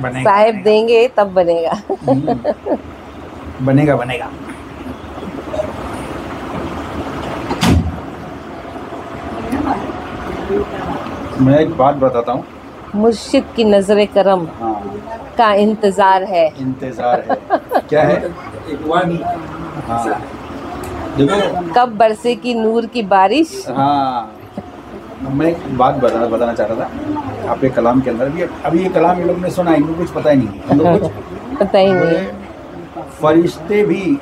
बनेगा, साहेब बनेगा। देंगे तब बनेगा। बनेगा बनेगा। मैं एक बात बताता हूँ। मुर्शिद की नजरे करम हाँ, का इंतजार है। इंतजार है। क्या है? हाँ, देखो। कब बरसे की नूर की बारिश। हाँ, मैं एक बात बताना चाह रहा था आपके कलाम के अंदर भी। अभी ये कलाम ये लोग ने सुना, इनको कुछ पता ही नहीं। हम लोग कुछ पता ही नहीं। फरिश्ते भी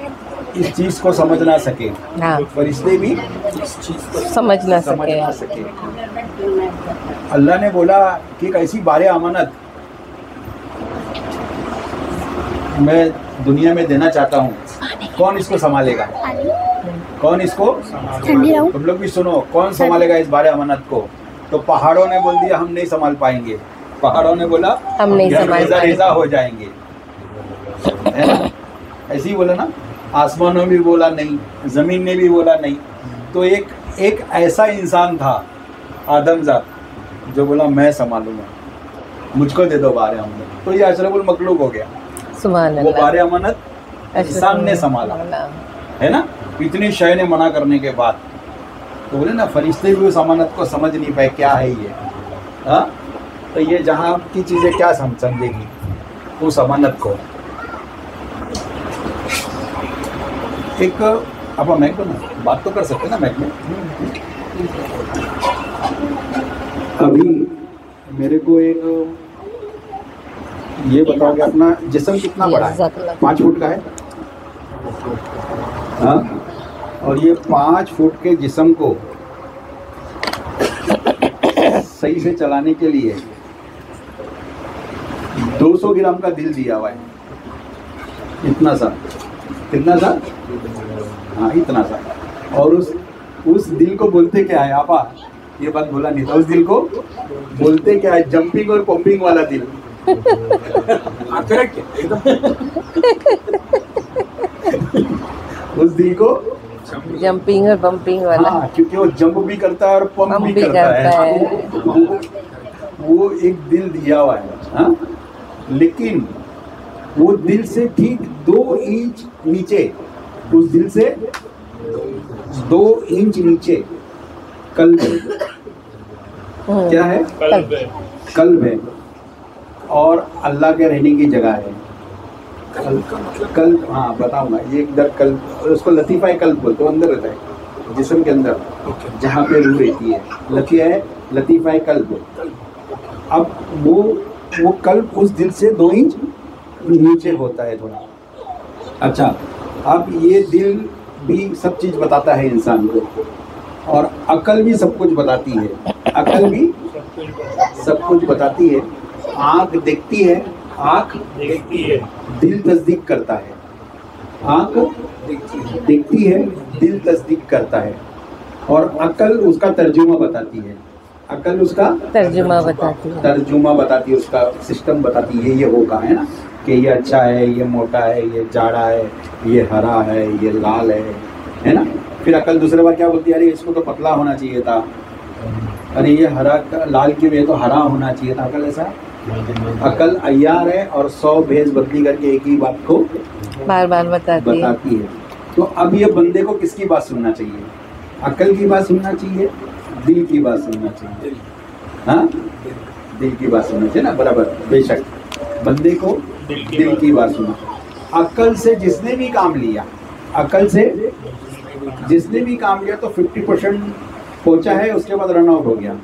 इस चीज को समझ ना सके। हाँ, फरिश्ते भी समझ ना समझ सके। ना सके। अल्लाह ने बोला कि एक ऐसी बारे अमानत मैं दुनिया में देना चाहता हूँ, कौन इसको संभालेगा? कौन इसको? तुम लोग भी सुनो, कौन संभालेगा इस बारे अमानत को? तो पहाड़ों ने बोल दिया हम नहीं संभाल पाएंगे। पहाड़ों ने बोला हम नहीं संभाल रेजा पाएंगे। रेजा हो जाएंगे, है ना? ऐसे ही बोला ना। आसमानों ने भी बोला नहीं, जमीन ने भी बोला नहीं। तो एक ऐसा इंसान था आदमजात जो बोला मैं संभालूंगा, मुझको दे दो बारे अमानत। तो ये अशरफुल मखलूक हो गया। सुभान वो अल्लाह। बारे अमानत इंसान ने संभाला, है ना? इतनी शय ने मना करने के बाद तो बोले ना, फरिश्ते भी उस अमानत को समझ नहीं पाए क्या है ये। हाँ, तो ये जहाँ की चीज़ें क्या समझेगी उस अमानत को। एक आप मैक को ना बात तो कर सकते हैं ना मैक में। अभी मेरे को एक ये बताओ कि अपना जिस्म कितना बड़ा है? 5 फुट का है। हाँ, और ये 5 फुट के जिस्म को सही से चलाने के लिए 200 ग्राम का दिल दिया हुआ है। इतना सा, कितना सा? हाँ, इतना सा। और उस दिल को बोलते क्या है? आपा ये बात बोला नहीं था। उस दिल को बोलते क्या है? जंपिंग और पंपिंग वाला दिल। उस दिल को जंपिंग और बम्पिंग वाला। हाँ, क्योंकि वो जंप भी करता है और पंप भी करता है। वो एक दिल दिया हुआ है। हाँ, लेकिन वो दिल से ठीक 2 इंच नीचे, उस दिल से 2 इंच नीचे कल्ब है। क्या है? कल्ब है। और अल्लाह के रहने की जगह है। कल्ब, हाँ बताऊंगा। ये इधर कल्ब, उसको लतीफ़ा कल्ब बोलते हैं। अंदर रहता है जिस्म के अंदर, जहाँ पे रूह रहती है। लतीफ़ा कल्ब। अब वो कल्ब उस दिल से 2 इंच नीचे होता है थोड़ा। अच्छा, अब ये दिल भी सब चीज़ बताता है इंसान को, और अकल भी सब कुछ बताती है। अकल भी सब कुछ बताती है। आँख देखती है, दिल तस्दीक करता है। आँख देखती है, दिल तस्दीक करता है, और अकल उसका तर्जुमा बताती है। अकल उसका तर्जुमा बताती है। तर्जुमा बताती है, उसका सिस्टम बताती है। ये होगा, है ना, कि ये अच्छा है, ये मोटा है, ये जाड़ा है, ये हरा है, ये लाल है ना? फिर अकल दूसरे बार क्या बोलती है? अरे इसको तो पतला होना चाहिए था। अरे ये हरा लाल की वजह तो हरा होना चाहिए था। अकल ऐसा, अकल अय्यार है और 100 भेष बदली करके एक ही बात को बार बार बताती है। तो अब ये बंदे को किसकी बात सुनना चाहिए? अकल की बात सुनना चाहिए, दिल की बात सुनना चाहिए? हाँ, दिल की बात सुनना चाहिए ना, बराबर। बेशक बंदे को दिल की बात सुना। अकल से जिसने भी काम लिया, अकल से जिसने भी काम लिया तो 50% पहुंचा है, उसके बाद रन आउट हो गया।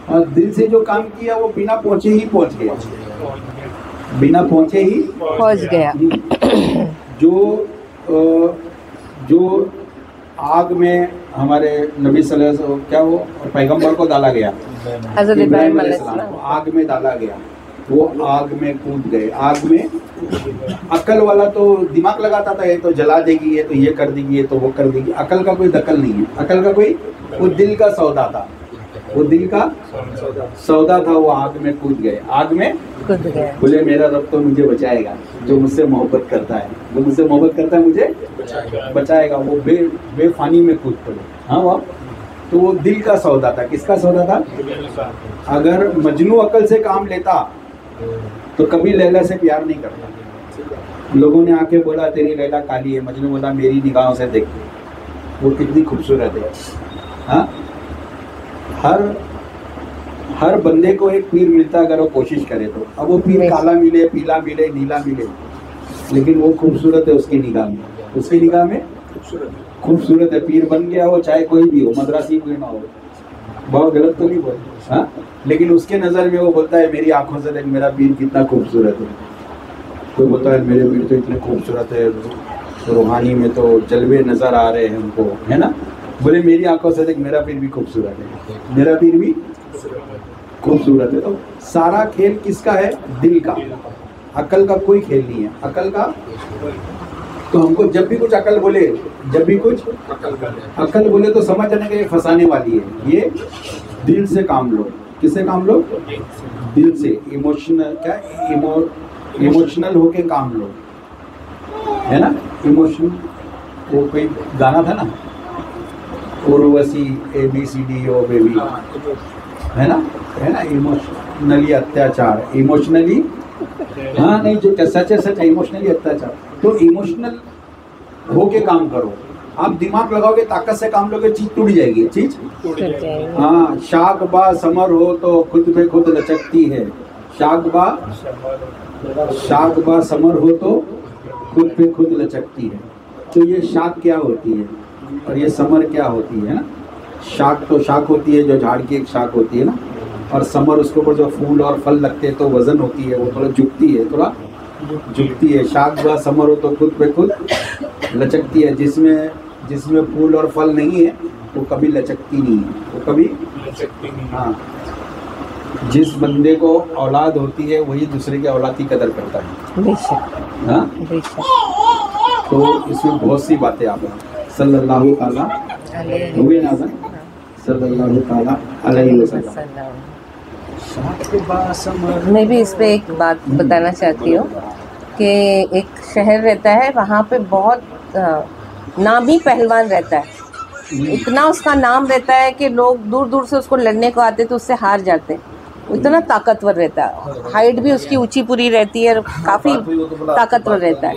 और दिल से जो काम किया वो बिना पहुंचे ही पहुंच गया, बिना पहुंचे ही पहुंच गया। जो आग में हमारे नबी सल्लल्लाहु अलैहि वसल्लम, क्या वो पैगंबर को डाला गया, हज़रत इब्राहिम इब्राहिम अलैहिस्सलाम को आग में डाला गया, वो आग में कूद गए। आग में अकल वाला तो दिमाग लगाता था, ये तो जला देगी, ये तो ये कर देगी, ये तो वो कर देगी। अकल का कोई दखल नहीं है। अकल का कोई, वो दिल का सौदा था, वो दिल का सौदा था। वो आग में कूद गए, आग में कूद गया। बोले मेरा रब तो मुझे बचाएगा, जो मुझसे मोहब्बत करता है, जो मुझसे मोहब्बत करता है मुझे बचाएगा। वो बेफानी में कूद पड़े। हाँ, वो तो वो दिल का सौदा था। किसका सौदा था? अगर मजनू अकल से काम लेता तो कभी लैला से प्यार नहीं करता। लोगों ने आके बोला तेरी लैला काली है, मजनू बोला मेरी निगाहों से देख वो कितनी खूबसूरत है। हाँ, हर बंदे को एक पीर मिलता है अगर वो कोशिश करे तो। अब वो पीर काला मिले, पीला मिले, नीला मिले, लेकिन वो खूबसूरत है उसकी निगाह में, उसकी निगाह में खूबसूरत है। पीर बन गया हो चाहे कोई भी हो, मद्रासी कोई ना हो, बहुत गलत तो नहीं बोल, हाँ, लेकिन उसके नज़र में वो बोलता है मेरी आंखों से देख मेरा पीर कितना खूबसूरत है। कोई बोलता है मेरे पीर तो इतने खूबसूरत है, रूहानी में तो जलवे नज़र आ रहे हैं उनको, है ना। बोले मेरी आंखों से देख मेरा पीर भी खूबसूरत है, मेरा पीर भी खूबसूरत है। तो सारा खेल किसका है? दिल का, अकल का कोई खेल नहीं है। अकल का तो हमको जब भी कुछ अकल बोले, जब भी कुछ अकल बोले तो समझ जाने का ये फंसाने वाली है। ये दिल से काम लो। किससे काम लो? दिल से। इमोशनल क्या, इमोशनल होके काम लो, है ना। इमोशन, वो कोई गाना था ना, उर्वशी ABCD ओ बेबी, है ना, इमोशनली अत्याचार, इमोशनली, हाँ नहीं जो सच है सच है, इमोशनली अत्याचार। तो इमोशनल होके काम करो। आप दिमाग लगाओगे, ताकत से काम लोगे, चीज टूट जाएगी, चीज हाँ। शाख बा समर हो तो खुद पे खुद लचकती है, शाख बा समर हो तो खुद पे खुद लचकती है। तो ये शाख क्या होती है और ये समर क्या होती है ना। शाख तो शाख होती है जो झाड़ की एक शाख होती है ना, और समर उसके ऊपर जो फूल और फल लगते हैं तो वजन होती है, वो थोड़ा झुकती है, थोड़ा झुकती है। शाख व समर हो तो खुद पे खुद लचकती है। जिसमें फूल और फल नहीं है वो कभी लचकती नहीं है, वो कभी लचकती नहीं। हाँ, जिस बंदे को औलाद होती है वही दूसरे की औलाद की कदर करता है। हाँ, तो इसमें बहुत सी बातें आप सल्लल्लाहु ताला हुए ना, सल्लल्लाहु ताला अलैहि वसल्लम। मैं भी इस पे एक बात बताना चाहती हूँ कि एक शहर रहता है, वहाँ पे बहुत नामी पहलवान रहता है। इतना उसका नाम रहता है कि लोग दूर दूर से उसको लड़ने को आते तो उससे हार जाते हैं। इतना ताकतवर रहता है, हाइट भी उसकी ऊंची पूरी रहती है और काफ़ी ताकतवर रहता है।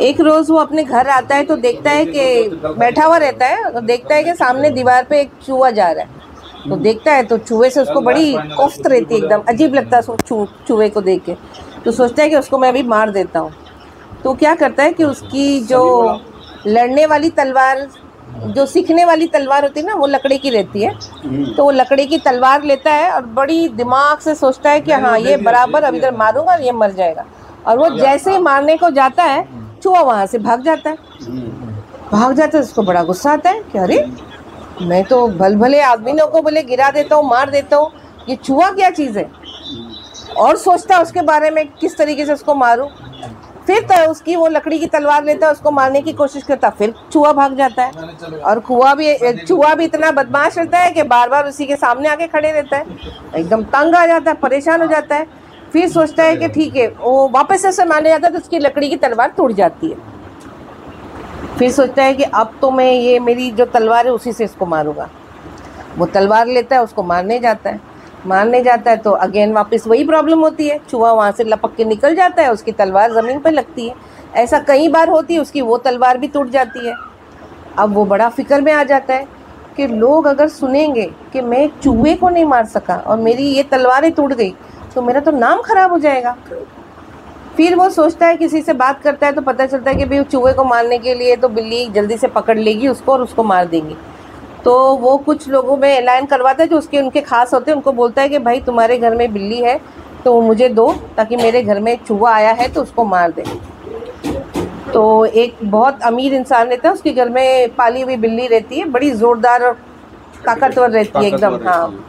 एक रोज़ वो अपने घर आता है तो देखता है कि बैठा हुआ रहता है और देखता है कि सामने दीवार पे एक चूहा जा रहा है। तो देखता है तो चूहे से उसको बड़ी कोफ्त रहती है, एकदम अजीब लगता है चूहे को देख के। तो सोचता है कि उसको मैं अभी मार देता हूँ। तो क्या करता है कि उसकी जो लड़ने वाली तलवार, जो सीखने वाली तलवार होती है ना, वो लकड़ी की रहती है। तो वो लकड़ी की तलवार लेता है और बड़ी दिमाग से सोचता है कि हाँ ये बराबर अब इधर मारूंगा ये मर जाएगा। और वो जैसे ही मारने को जाता है चूहा वहाँ से भाग जाता है। उसको बड़ा गुस्सा आता है कि अरे मैं तो भले आदमियों को बोले गिरा देता हूँ, मार देता हूँ, ये चूहा क्या चीज़ है। और सोचता है उसके बारे में किस तरीके से उसको मारूं। फिर तो उसकी वो लकड़ी की तलवार लेता है, उसको मारने की कोशिश करता, फिर चूहा भाग जाता है। और चूहा भी इतना बदमाश रहता है कि बार बार उसी के सामने आके खड़े रहता है। एकदम तंग आ जाता है, परेशान हो जाता है। फिर सोचता है कि ठीक है, वो वापस से मारने जाता है तो उसकी लकड़ी की तलवार टूट जाती है। फिर सोचता है कि अब तो मैं ये मेरी जो तलवार है उसी से इसको मारूंगा। वो तलवार लेता है, उसको मारने जाता है तो अगेन वापस वही प्रॉब्लम होती है। चूहा वहाँ से लपक के निकल जाता है, उसकी तलवार ज़मीन पर लगती है। ऐसा कई बार होती है, उसकी वो तलवार भी टूट जाती है। अब वो बड़ा फिक्र में आ जाता है कि लोग अगर सुनेंगे कि मैं चूहे को नहीं मार सका और मेरी ये तलवारें टूट गई तो मेरा तो नाम खराब हो जाएगा। फिर वो सोचता है, किसी से बात करता है तो पता चलता है कि भाई चूहे को मारने के लिए तो बिल्ली जल्दी से पकड़ लेगी उसको और उसको मार देंगी। तो वो कुछ लोगों में ऐलान करवाता है जो उनके खास होते हैं, उनको बोलता है कि भाई तुम्हारे घर में बिल्ली है तो मुझे दो, ताकि मेरे घर में चूहा आया है तो उसको मार दे। तो एक बहुत अमीर इंसान रहता है, उसके घर में पाली हुई बिल्ली रहती है, बड़ी ज़ोरदार और ताकतवर रहती है एकदम। हाँ,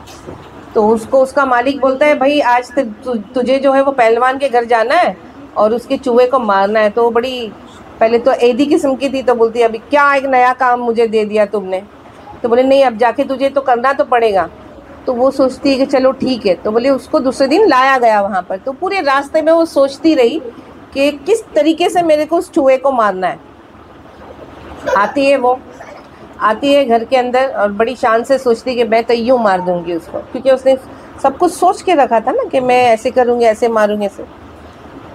तो उसको उसका मालिक बोलता है भाई आज तुझे जो है वो पहलवान के घर जाना है और उसके चूहे को मारना है। तो वो बड़ी पहले तो ऐदी किस्म की थी, तो बोलती है अभी क्या एक नया काम मुझे दे दिया तुमने। तो बोले नहीं, अब जाके तुझे तो करना तो पड़ेगा। तो वो सोचती है कि चलो ठीक है। तो बोले उसको दूसरे दिन लाया गया वहाँ पर। तो पूरे रास्ते में वो सोचती रही कि किस तरीके से मेरे को उस चूहे को मारना है। आती है घर के अंदर और बड़ी शान से सोचती कि मैं तो यूँ मार दूँगी उसको, क्योंकि उसने सब कुछ सोच के रखा था ना कि मैं ऐसे करूँगी, ऐसे मारूंगी, ऐसे।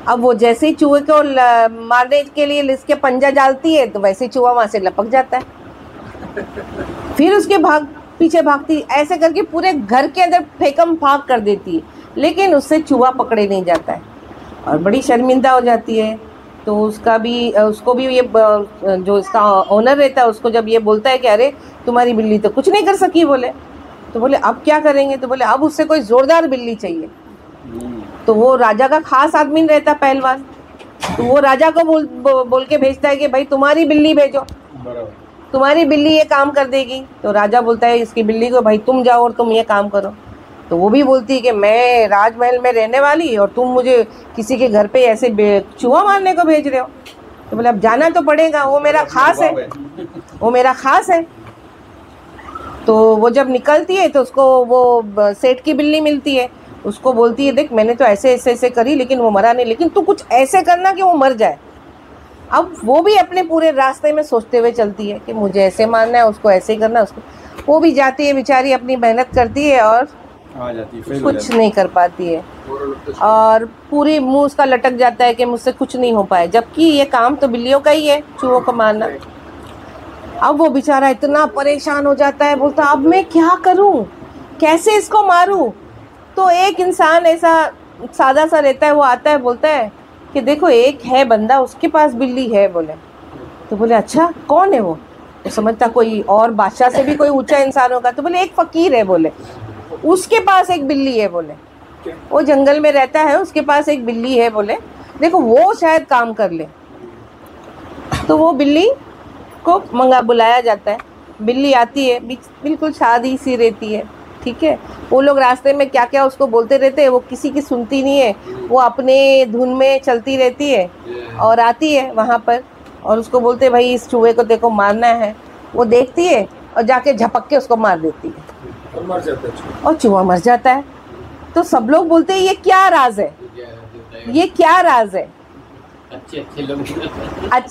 अब वो जैसे ही चूहे को मारने के लिए लिसके पंजा डालती है तो वैसे ही चूहा वहाँ से लपक जाता है। फिर उसके पीछे भागती, ऐसे करके पूरे घर के अंदर फेंकम फाक कर देती है, लेकिन उससे चूहा पकड़े नहीं जाता है और बड़ी शर्मिंदा हो जाती है। तो उसको भी ये जो इसका ओनर रहता है उसको जब ये बोलता है कि अरे तुम्हारी बिल्ली तो कुछ नहीं कर सकी, बोले तो बोले अब क्या करेंगे, तो बोले अब उससे कोई ज़ोरदार बिल्ली चाहिए। तो वो राजा का खास आदमी रहता पहलवान, तो वो राजा को बोल के भेजता है कि भाई तुम्हारी बिल्ली भेजो, तुम्हारी बिल्ली ये काम कर देगी। तो राजा बोलता है इसकी बिल्ली को भाई तुम जाओ और तुम ये काम करो। तो वो भी बोलती है कि मैं राजमहल में रहने वाली और तुम मुझे किसी के घर पे ऐसे चूहा मारने को भेज रहे हो। तो बोले अब जाना तो पड़ेगा, वो मेरा खास है, वो मेरा खास है। तो वो जब निकलती है तो उसको वो सेठ की बिल्ली मिलती है, उसको बोलती है देख मैंने तो ऐसे ऐसे ऐसे करी लेकिन वो मरा नहीं, लेकिन तू कुछ ऐसे करना कि वो मर जाए। अब वो भी अपने पूरे रास्ते में सोचते हुए चलती है कि मुझे ऐसे मारना है, उसको ऐसे ही करना है, उसको। वो भी जाती है बेचारी, अपनी मेहनत करती है और आ जाती है, कुछ नहीं कर पाती है और पूरी मुंह उसका लटक जाता है कि मुझसे कुछ नहीं हो पाया, जबकि ये काम तो बिल्लियों का ही है, चूहों को मारना। अब वो बेचारा इतना परेशान हो जाता है, बोलता अब मैं क्या करूं, कैसे इसको मारूं। तो एक इंसान ऐसा सादा सा रहता है, वो आता है, बोलता है कि देखो एक है बंदा, उसके पास बिल्ली है, बोले। तो बोले अच्छा कौन है वो समझता कोई और बादशाह से भी कोई ऊंचा इंसान होगा। तो बोले एक फकीर है, बोले उसके पास एक बिल्ली है, बोले वो जंगल में रहता है, उसके पास एक बिल्ली है, बोले देखो वो शायद काम कर ले। तो वो बिल्ली को बुलाया जाता है, बिल्ली आती है, बिल्कुल शादी सी रहती है, ठीक है। वो लोग रास्ते में क्या क्या उसको बोलते रहते हैं, वो किसी की सुनती नहीं है, वो अपने धुन में चलती रहती है और आती है वहाँ पर और उसको बोलते भाई इस चूहे को देखो मारना है। वो देखती है और जाके झपक के उसको मार देती है और मर जाता है और चूहा मर जाता है। तो सब लोग बोलते हैं ये क्या राज है, ये क्या राज है। अच्छे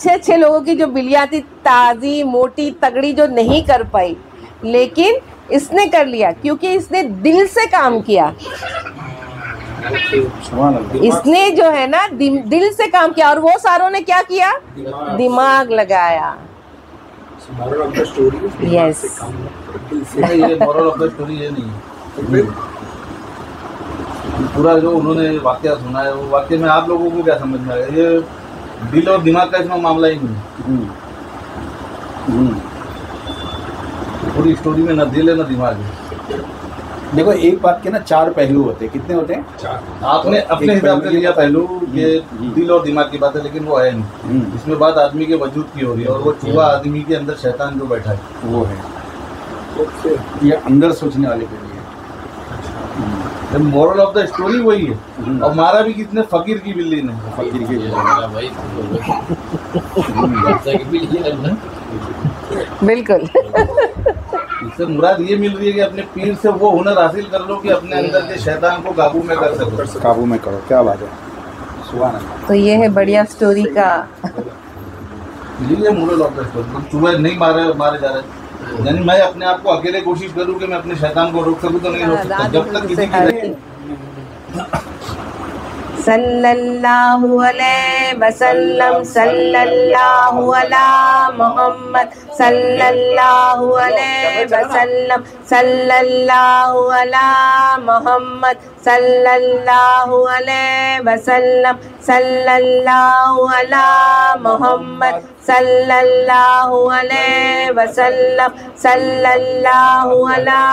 अच्छे लोगों की जो बिल्लियाँ थी, ताज़ी मोटी तगड़ी, जो नहीं कर पाई, लेकिन इसने कर लिया क्योंकि इसने दिल से काम किया। इसने जो है ना दिल से काम किया और वो सारों ने क्या किया, दिमाग लगाया। यस, ये मोरल ऑफ द स्टोरी ये नहीं है। पूरा जो उन्होंने वाक्य सुना है वो वाक्य में आप लोगों को क्या समझ में आएगा, ये दिल और दिमाग का इसमें मामला ही नहीं। पूरी स्टोरी में ना दिल है ना दिमाग है। देखो एक बात के ना चार पहलू होते हैं, कितने होते हैं? चार। आपने अपने हिसाब से लिया पहलू ये दिल और दिमाग की बात है, लेकिन वो है नहीं। इसमें बात आदमी के वजूद की हो रही है और वो चूहा आदमी के अंदर शैतान जो बैठा है वो है, ये अंदर सोचने वाले के लिए। मोरल ऑफ द स्टोरी वही है। और मारा भी कितने फकीर की बिल्ली ने, फकीर के बिल्कुल। इससे मुराद ये मिल रही है कि अपने पीर से वो हुनर हासिल कर लो कि अपने अंदर के शैतान को काबू में कर सको। काबू में करो, क्या बात है, सुभान अल्लाह। तो ये है बढ़िया स्टोरी का, ये मोरल ऑफ द स्टोरी। चूहे नहीं मारे जा रहे, यानी मैं अपने आप को अकेले कोशिश करूं कि मैं अपने शैतान को रोक सकूं तो नहीं रोक सकता जब तक किसी की सल्लल्लाहु अलैहि वसल्लम, सल्लल्लाहु अला मोहम्मद, सल्लल्लाहु अलैहि वसल्लम, सल्लल्लाहु अला मोहम्मद, सल्लल्लाहु अलैहि वसल्लम, सल्लल्लाहु अला मोहम्मद, सल्लल्लाहु अलैहि वसल्लम, सल्लल्लाहु अला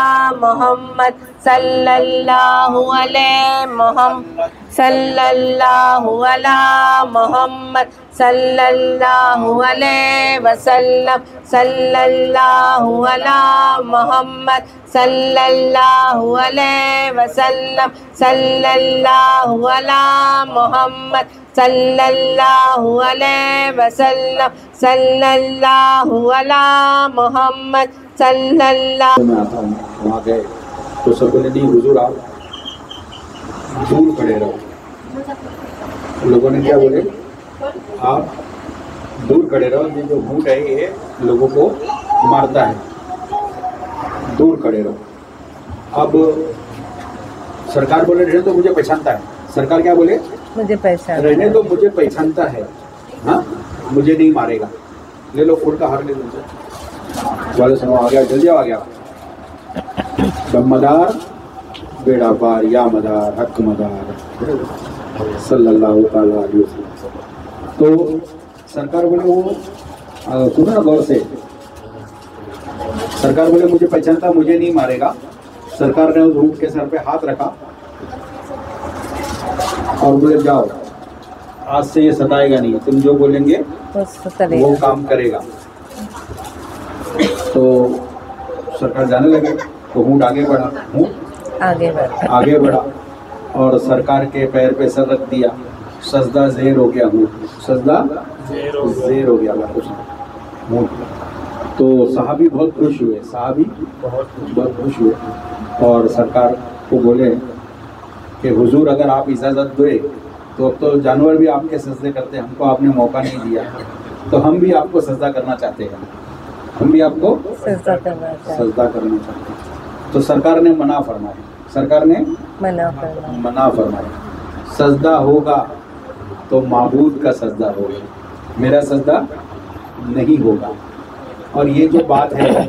मोहम्मद, सल्लल्लाहु अलैहि मोहम्मद, सल्लल्लाहु अला मोहम्मद, सल्लल्लाहु अलैहि वसल्लम, सल्लल्लाहु अला मोहम्मद, सल्लल्लाहु अलैहि वसल्लम, सल्लल्लाहु अला मोहम्मद, सल्लल्लाहु अलैहि वसल्लम, सल्लल्लाहु अला मोहम्मद, सल्लल्लाहु। मैं आता हूँ वहाँ गए तो सब बोले नहीं हुजूर आप दूर खड़े रहो। लोगों ने क्या बोले, आप दूर खड़े रहो, ये जो भूत है ये लोगों को मारता है, दूर खड़े रहो। अब सरकार बोले रहने तो मुझे पहचानता है, सरकार क्या बोले, मुझे पहचान रहने तो मुझे पहचानता है, हाँ मुझे नहीं मारेगा। ले लो फूल का हार ले लो, वाले सुनो आ गया, जल्दी आ गया। दमदार बेड़ा पार या मदार हक मदार सल्लल्लाहु ताला अलैहि वसल्लम। तो सरकार बोले वो सुनो ना गौर से, सरकार बोले मुझे पहचानता मुझे नहीं मारेगा। सरकार ने उस ऊंट के सर पे हाथ रखा और बोले जाओ आज से ये सताएगा नहीं, तुम जो बोलेंगे वो काम करेगा। तो सरकार जाने लगे तो ऊंट आगे बढ़ा, ऊंट आगे बढ़ा और सरकार के पैर पे सर रख दिया, सजदा ज़ेर हो गया, ऊंट सजदा ज़ेर हो गया ऊंट। तो साहबी बहुत खुश हुए, साहबी बहुत खुश हुए और सरकार को बोले कि हुजूर अगर आप इजाज़त दें तो अब तो जानवर भी आपके सजदे करते हैं, हमको आपने मौका नहीं दिया तो हम भी आपको सजदा करना चाहते हैं, हम भी आपको सजदा करना चाहते हैं। तो सरकार ने मना फरमाया, सरकार ने मना फरमाया, सजदा होगा तो माबूद का सजदा होगा, मेरा सजदा नहीं होगा। और ये जो बात है,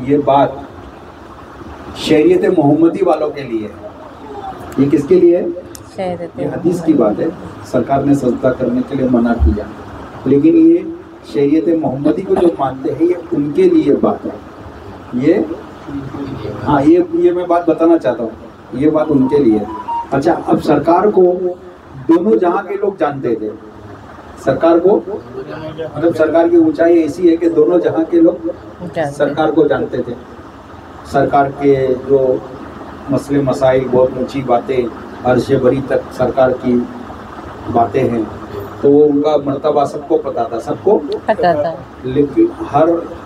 ये बात शरीयत मोहम्मदी वालों के लिए है। ये किसके लिए है? ये हदीस की बात है, सरकार ने सजदा करने के लिए मना किया, लेकिन ये शरीयत मोहम्मदी को जो मानते हैं ये उनके लिए बात है। ये हाँ ये मैं बात बताना चाहता हूँ, ये बात उनके लिए है। अच्छा, अब सरकार को दोनों जहाँ के लोग जानते थे, सरकार को मतलब सरकार की ऊंचाई ऐसी है कि दोनों जहाँ के लोग सरकार को जानते थे। सरकार के जो मसले मसाइल, बहुत ऊंची बातें, अर्श बरी तक सरकार की बातें हैं, तो वो उनका मर्तबा सबको पता था, सबको पता था। लेकिन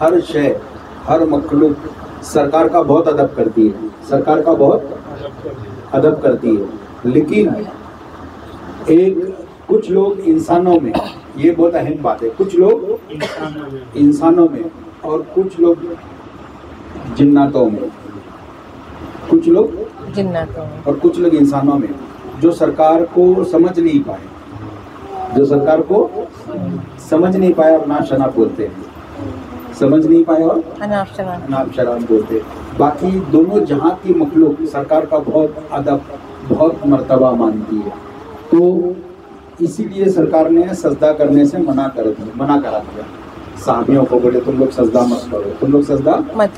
हर शय, हर मखलूक सरकार का बहुत अदब करती है, सरकार का बहुत अदब करती है। लेकिन एक कुछ लोग इंसानों में, ये बहुत अहम बात है, कुछ लोग इंसानों में और कुछ लोग जिन्नातों में, कुछ लोग जिन्नातों में और कुछ लोग इंसानों में जो सरकार को समझ नहीं पाए, जो सरकार को समझ नहीं पाए और नाश शनाब बोलते हैं, समझ नहीं पाए और अनाप शनाब बोलते हैं। बाकी दोनों जहाँ की मखलूक सरकार का बहुत अदब, बहुत मर्तबा मानती है। तो इसीलिए सरकार ने सजदा करने से मना करा दिया। साहबियों को बोले तुम लोग सजदा मत करो, तुम लोग सजदा मत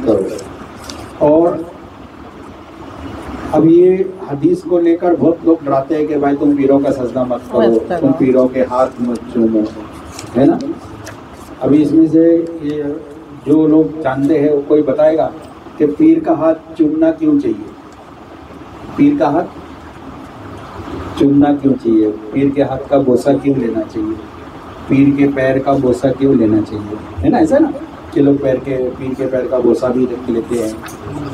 करो। और अब ये हदीस को लेकर बहुत लोग डराते हैं कि भाई तुम पीरों का सजदा मत करो, तुम पीरों के हाथ मत चूमो, है ना। अभी इसमें से ये जो लोग जानते हैं वो कोई बताएगा कि पीर का हाथ चूमना क्यों चाहिए, पीर का हाथ चूमना क्यों चाहिए, पीर के हाथ का बोसा क्यों लेना चाहिए, पीर के पैर का बोसा क्यों लेना चाहिए, है ना। ऐसा ना कि लोग पीर के पैर का बोसा भी रख लेते हैं,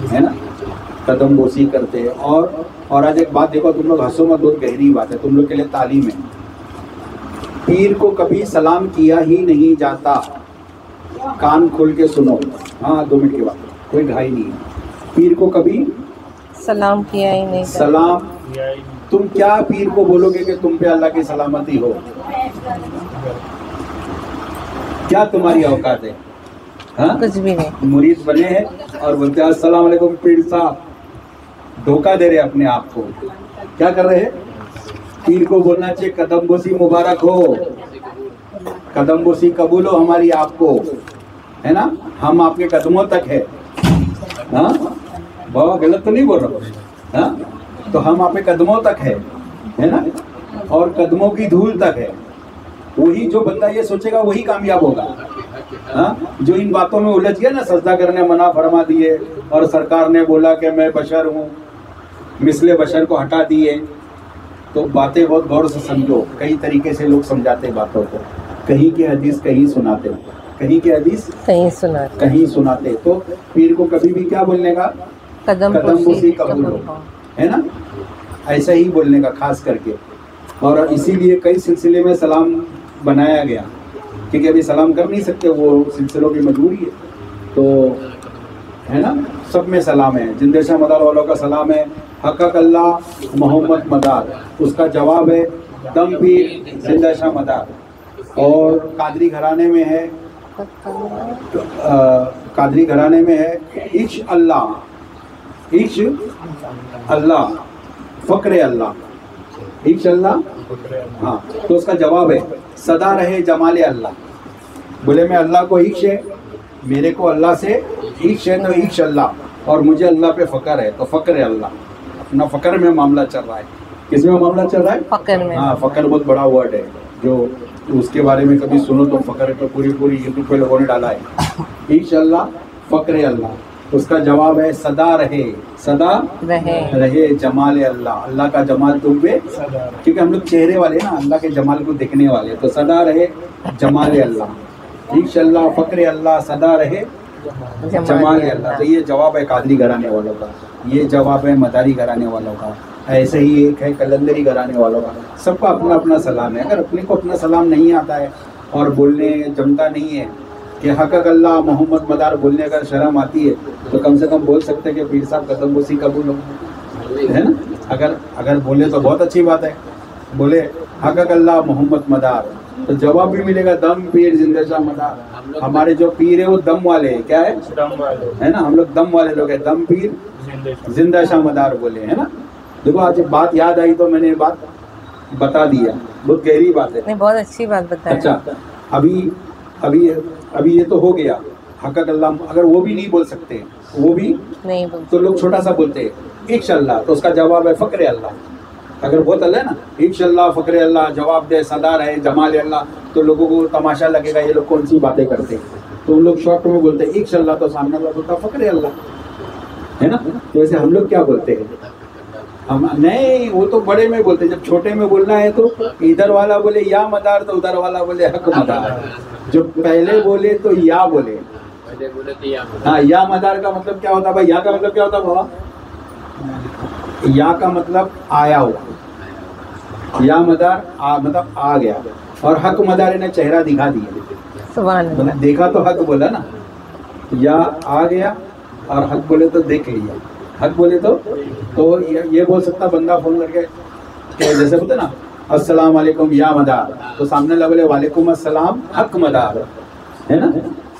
है ना, कदम बोसी करते हैं। और आज एक बात देखो, तुम लोग हंसो मत, बहुत गहरी बात है, तुम लोग के लिए तालीम है। पीर को कभी सलाम किया ही नहीं जाता, कान खोल के सुनो। हाँ 2 मिनट की बात, कोई घाई नहीं है। पीर को कभी सलाम किया ही नहीं, सलाम तुम क्या पीर को बोलोगे कि तुम पे अल्लाह की सलामती हो, क्या तुम्हारी औकात है? हाँ कुछ भी नहीं। मुरीद बने हैं और बोलते हैं अस्सलाम वालेकुम पीर साहब, धोखा दे रहे अपने आप को। क्या कर रहे हैं? पीर को बोलना चाहिए कदम बोसी मुबारक हो, कदम बोसी कबूल हो हमारी आपको, है ना, हम आपके कदमों तक है। हाँ बहुत गलत तो नहीं बोल रहा, हाँ तो हम आपके कदमों तक है ना, और कदमों की धूल तक है। वही जो बंदा ये सोचेगा वही कामयाब होगा। हाँ जो इन बातों में उलझ गया ना, सजदा करने मना फरमा दिए और सरकार ने बोला कि मैं बशर हूँ, मिसले बशर को हटा दिए, तो बातें बहुत गौर से समझो। कई तरीके से लोग समझाते बातों को, कहीं की हदीस कहीं सुनाते, कहीं की हदीस कहीं सुनाते। तो पीर को कभी भी क्या बोलने का, कदम बोसी कबूल हो, है ना, ऐसा ही बोलने का खास करके। और इसीलिए कई सिलसिले में सलाम बनाया गया, क्योंकि अभी सलाम कर नहीं सकते, वो सिलसिलों की मजबूरी है, तो है ना। सब में सलाम है, जिंदेशा मदार वालों का सलाम है, हक़ अल्लाह मोहम्मद मदार, उसका जवाब है दम पीर जिंदा शाह मदार। और कादरी घराने में है, कादरी घराने में है इश अल्लाह, इश अल्लाह फ़क्र अल्लाह, इश अल्लाह। हाँ, तो उसका जवाब है सदा रहे जमाल अल्लाह। बोले मैं अल्लाह को इश्क है, मेरे को अल्लाह से इश्क है, तो इश्क अल्लाह, और मुझे अल्लाह पे फ़क्र है, तो फ़क्र अल्लाह। अपना फ़क्र में मामला चल रहा है। किस में मामला चल रहा है? फ़क्र में। हाँ, फ़क्र बहुत बड़ा वर्ड है, जो उसके बारे में कभी सुनो तो फ़क्र पे पूरी यूट्यूब पे लोगों ने डाला है। इश्क अल्लाह फ़क्र अल्लाह, उसका जवाब है सदा रहे, सदा रहे जमाल अल्लाह, अल्लाह का जमाल तुम पे, क्योंकि हम लोग चेहरे वाले ना, अल्लाह के जमाल को देखने वाले, तो सदा रहे जमाल अल्लाह, इश्क अल्लाह फ़क्र अल्लाह, सदा रहे जमाल अल्लाह। तो ये जवाब है कादरी घराने वालों का, ये जवाब है मदारी घराने वालों का, ऐसे ही एक है कलंदरी घराने वालों का। सबका अपना अपना सलाम है। अगर अपने को अपना सलाम नहीं आता है और बोलने जमता नहीं है कि हक़ अल्लाह मोहम्मद मदार बोलने अगर शर्म आती है, तो कम से कम बोल सकते हैं कि पीर साहब कदम बोसी कबूल हो, है ना। अगर बोले तो बहुत अच्छी बात है, बोले हक़ अल्लाह मोहम्मद मदार, तो जवाब भी मिलेगा दम पीर जिंदा शाह मदार। हमारे जो पीर है वो दम वाले हैं, क्या है? है ना, हम लोग दम वाले लोग हैं, दम पीर जिंदा शाह मदार बोले, है ना। देखो आज बात याद आई तो मैंने बात बता दिया, बहुत गहरी बात है। नहीं, बहुत अच्छी बात बताई। अच्छा, अभी ये तो हो गया हक़ अल्लाह। अगर वो भी नहीं बोल सकते, वो भी नहीं बोल, तो लोग छोटा सा बोलते हैं इश्क अल्लाह, तो उसका जवाब है फ़क्र अल्लाह। अगर बहुत अल्लाह है ना, इश्क अल्लाह फ़क्र अल्लाह जवाब दे, सदा रहे जमाल अल्लाह, तो लोगों को तमाशा लगेगा ये लोग कौन सी बातें करते हैं। तो उन लोग शॉर्ट में बोलते हैं इश्क अल्लाह, तो सामने वाला बोलता फ़क्र अल्लाह, है ना। तो वैसे हम लोग क्या बोलते हैं, हम नहीं, वो तो बड़े में बोलते हैं। जब छोटे में बोलना है तो इधर वाला बोले या मदार, तो उधर वाला बोले हक़ मदार। जो पहले बोले तो या बोले, हाँ, या मदार का मतलब क्या होता है भाई? या का मतलब क्या होता है बाबा? या का मतलब आया हुआ, या मदार मतलब आ गया, और हक़ मदार ने चेहरा दिखा दिया, सुभान अल्लाह। देखा तो हक़ बोला ना, या आ गया, और हक़ बोले तो देख लिया। हक़ बोले तो ये बोल सकता बंदा फोन करके कि जैसे बोलते ना अस्सलाम वालेकुम या मदार, तो सामने वाला बोले वालेकुम अस्सलाम हक़ मदार, है ना।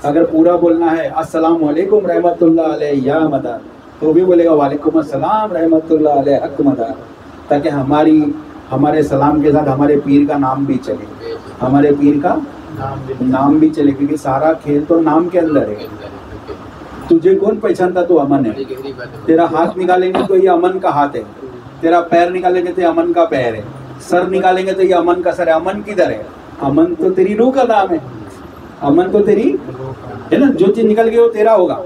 अगर पूरा बोलना है अस्सलाम वालेकुम रहमतुल्लाह अलैहि या मदार, तो भी बोलेगा वालेकुम अस्सलाम रहमतुल्लाह अलैहि हक़ मदार, ताकि हमारे सलाम के साथ हमारे पीर का नाम भी चले, हमारे पीर का नाम भी चले, क्योंकि सारा खेल तो नाम के अंदर है। तुझे कौन पहचानता? तो अमन है। तेरा हाथ निकालेंगे तो ये अमन का हाथ है, तेरा पैर निकालेंगे तो ये अमन का पैर है, सर निकालेंगे तो ये अमन का सर है। अमन किधर है? अमन तो तेरी रूह का नाम है, अमन तो तेरी है ना। जो चीज निकल गई वो तेरा होगा,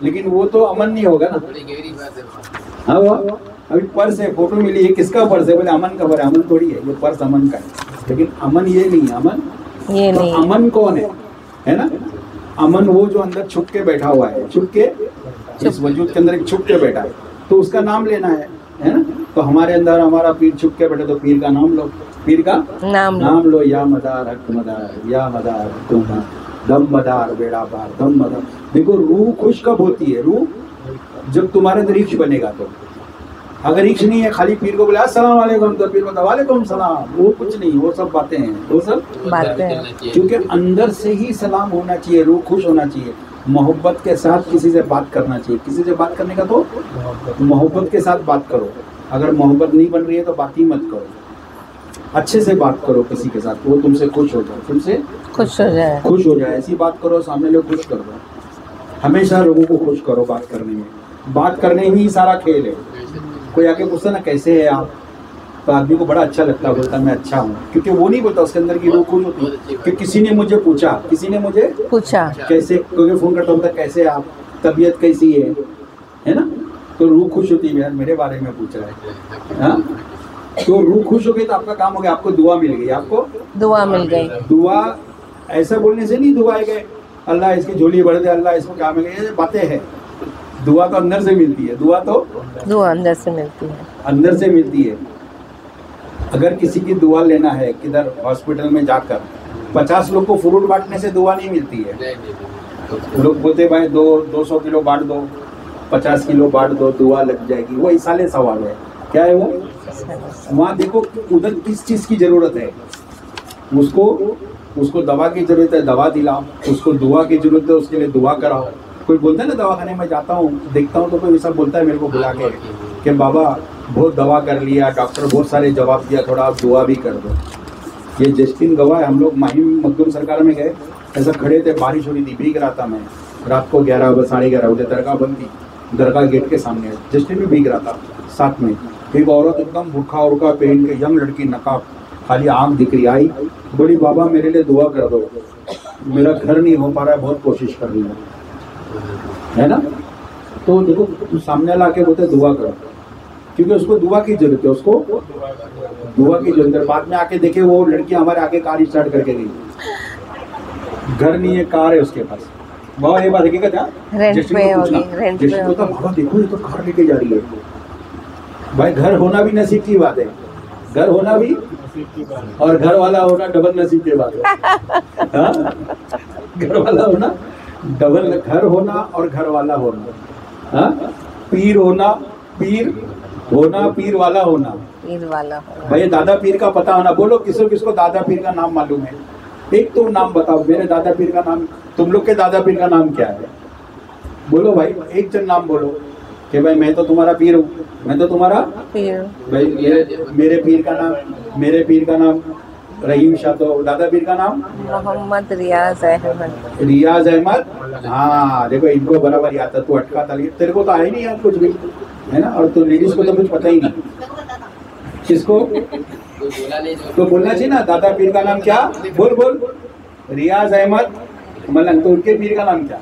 लेकिन वो तो अमन नहीं होगा ना। हाँ, वो अभी पर्स है, फोटो मिली है, किसका पर्स है? बोले अमन का पर्स। अमन थोड़ी है, ये पर्स अमन का है, लेकिन अमन ये नहीं है। अमन ये नहीं, तो अमन कौन है ना। अमन वो जो अंदर छुप के बैठा हुआ है, छुप के इस वजूद के अंदर एक छुप के बैठा है, तो उसका नाम लेना है ना। तो हमारे अंदर हमारा पीर छुप के बैठे, तो पीर का नाम लो, पीर का नाम लो। या मदार हक़ मदार, या मदार तुम दम मदार बेड़ा पार, दम मदार। देखो रूह खुश कब होती है? रूह जब तुम्हारे अंदर इश्क बनेगा। तो अगर इश्क नहीं है, खाली पीर को बोले अस्सलाम वालेकुम, तो पीर बोलता वालेकुम सलाम, वो कुछ नहीं, वो सब बातें हैं, वो सब बातें हैं। क्योंकि अंदर से ही सलाम होना चाहिए, रूह खुश होना चाहिए, मोहब्बत के साथ किसी से बात करना चाहिए। किसी से बात करने का तो मोहब्बत के साथ बात करो। अगर मोहब्बत नहीं बन रही है तो बात ही मत करो, अच्छे से बात करो किसी के साथ, वो तुमसे खुश हो जाए, तुमसे खुश हो जाए। ऐसी बात करो, सामने लोग खुश कर दो। हमेशा लोगों को खुश करो बात करने में, बात करने में ही सारा खेल है। कोई आके पूछता ना कैसे है आप, तो आदमी को बड़ा अच्छा लगता है, बोलता मैं अच्छा हूँ, क्योंकि वो नहीं बोलता, उसके अंदर की रूह खुश होती है कि किसी ने मुझे पूछा कैसे, क्योंकि फोन करता हूँ कैसे आप, तबीयत कैसी है ना। तो रूह खुश होती है, यार मेरे बारे में पूछ रहा है। हाँ, तो रूह खुश हो गई तो आपका काम हो गया, आपको दुआ मिल गई, आपको दुआ मिल गई। दुआ ऐसा बोलने से नहीं दुआ है अल्लाह इसकी झोली भर दे, अल्लाह इसको क्या मिल गई, ये बातें हैं। दुआ तो अंदर से मिलती है, दुआ अंदर से मिलती है, अंदर से मिलती है। अगर किसी की दुआ लेना है किधर हॉस्पिटल में जाकर 50 लोग को फ्रूट बांटने से दुआ नहीं मिलती है। लोग बोलते भाई 200 किलो बांट दो, 50 किलो बांट दो दुआ लग जाएगी, वो इसाले सवाल है। क्या है वो? वहाँ देखो उधर किस चीज की जरूरत है, उसको दवा की जरूरत है, दवा दिलाओ। उसको दुआ की जरूरत है, उसके लिए दुआ कराओ। कोई बोलता है ना दवाखाने में जाता हूँ देखता हूँ तो कोई ऐसा बोलता है मेरे को बुला के कि बाबा बहुत दवा कर लिया, डॉक्टर बहुत सारे जवाब दिया, थोड़ा आप दुआ भी कर दो। ये जस्टिन गवाह है, हम लोग माहिम मखदूम सरकार में गए, ऐसा खड़े थे, बारिश हो रही थी, भीग रहा था मैं, रात को 11 बजे 11:30 बजे दरगाह बंद थी, दरगाह गेट के सामने जस्टिन भी भीग रहा था। साथ में एक औरत एकदम भूखा उड़का पहन के, यंग लड़की, नकाब, खाली आँख दिख रही, आई बोली बाबा मेरे लिए दुआ कर दो, मेरा घर नहीं हो पा रहा है, बहुत कोशिश कर रही हूँ, है ना। तो देखो सामने ला के बोलते दुआ करो, क्योंकि उसको दुआ की जरूरत है, उसको दुआ की जरूरत है। बाद में आके देखे वो लड़की हमारे आगे कार स्टार्ट करके गई, घर नहीं है, कार है उसके पास। बाबा ये बात देखिएगा क्या रेंट पे होगी, रेंट पे होगी। बाबा देखो ये तो कार लेके जा रही है। भाई घर होना भी नसीब की बात है, घर होना भी और घर वाला होना डबल नसीब की बात है। हाँ? घर वाला होना डबल, घर होना और घर वाला होना। हाँ? पीर होना, पीर होना, पीर वाला होना, पीर वाला होना। भाई दादा पीर का पता होना। बोलो किसको किसको दादा पीर का नाम मालूम है? एक तो नाम बताओ, मेरे दादा पीर का नाम, तुम लोग के दादा पीर का नाम क्या है? बोलो भाई, एक जन नाम बोलो कि भाई मैं तो तुम्हारा पीर हूँ, मैं तो तुम्हारा पीर। भाई मेरे पीर का नाम रहीम शाह, तो दादा पीर का नाम मोहम्मद रियाज अहमद। रियाज अहमद। हाँ देखो इनको बराबर याद था, तू अटका था, तेरे को तो आया नहीं याद कुछ भी, है ना। और तो लेडीज को तो कुछ पता ही नहीं, किसको तो बोलना चाहिए ना दादा पीर का नाम क्या? बोल बोल, रियाज अहमद मलंग, तो उनके पीर का नाम क्या?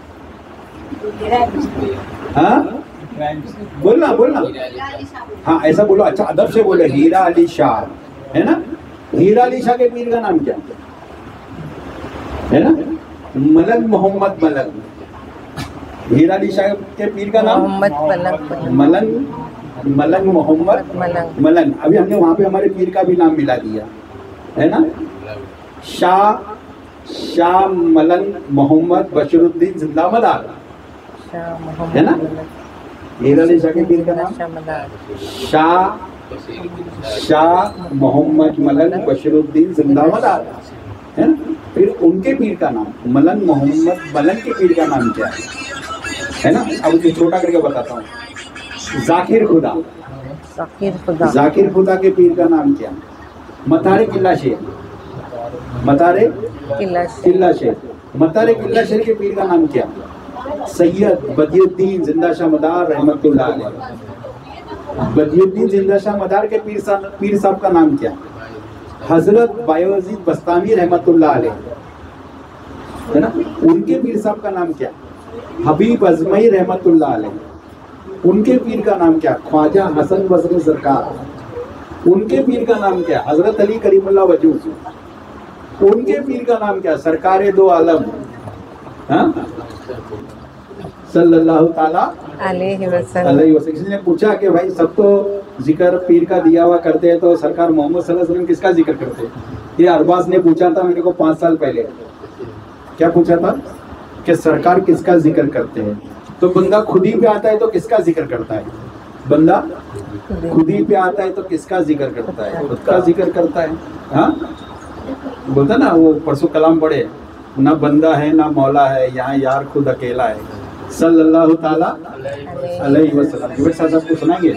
हाँ बोलना बोलना, हाँ ऐसा बोलो, अच्छा अदब से बोलो, हीरा अली शाह, है ना। हीरा अली शाह के पीर का नाम क्या है ना? मलंग मोहम्मद मलंग। हीरा अली शाह के पीर का नाम मोहम्मद मलंग, मलंग मोहम्मद मलंग। अभी हमने वहाँ पे हमारे पीर का भी नाम मिला दिया, है ना। शाह मलंग मोहम्मद बशरुद्दीन जिंदा मदार, है ना। हीरा अली शाह के पीर का नाम शाह मोहम्मद मलंग बशरुद्दीन जिंदा मदार, है ना। फिर उनके पीर का नाम मलंग मोहम्मद मलंग के पीर का नाम क्या है ना। अब उसे छोटा करके बताता हूँ, जाकिर खुदा। जाकिर खुदा के पीर का नाम क्या? मतारे किला शेर, मतारे किला शेर। मतारे किला शेर के पीर का नाम क्या? सैयद बदियुद्दीन जिंदा शाह मदार रहमतुल्लाह अलैह। बदियुद्दीन जिंदा शाह मदार के पीर साहब का नाम क्या? हजरत बायजीद बस्तामी रहमतुल्लाह अलैह, है ना। उनके पीर साहब का नाम क्या? हबीब अजमई रहमतुल्लाह अलैह। उनके पीर का नाम क्या? ख्वाजा हसन बसरी सरकार। उनके पीर का नाम क्या? हजरत अली करीमुल्लाह वजूद। उनके पीर का नाम क्या? सरकार दो आलम, हाँ सल्लल्लाहु ताला अलैहि वसल्लम। किसी ने पूछा कि भाई सब तो जिक्र पीर का दिया हुआ करते हैं, तो सरकार मोहम्मद सल्लल्लाहु अलैहि वसल्लम किसका जिक्र करते हैं? ये अरबाज ने पूछा था मेरे को 5 साल पहले। क्या पूछा था कि सरकार किसका जिक्र करते हैं? तो बंदा खुद ही पे आता है तो किसका जिक्र करता है? बंदा खुद ही पे आता है तो किसका जिक्र करता है? खुद का जिक्र करता है। हाँ बोलता ना वो परसों कलाम पढ़े, ना बंदा है ना मौला है, यहाँ यार खुद अकेला है, सल्लल्लाहु ताला अलैहि वसल्लम। साहब को सुनाएंगे।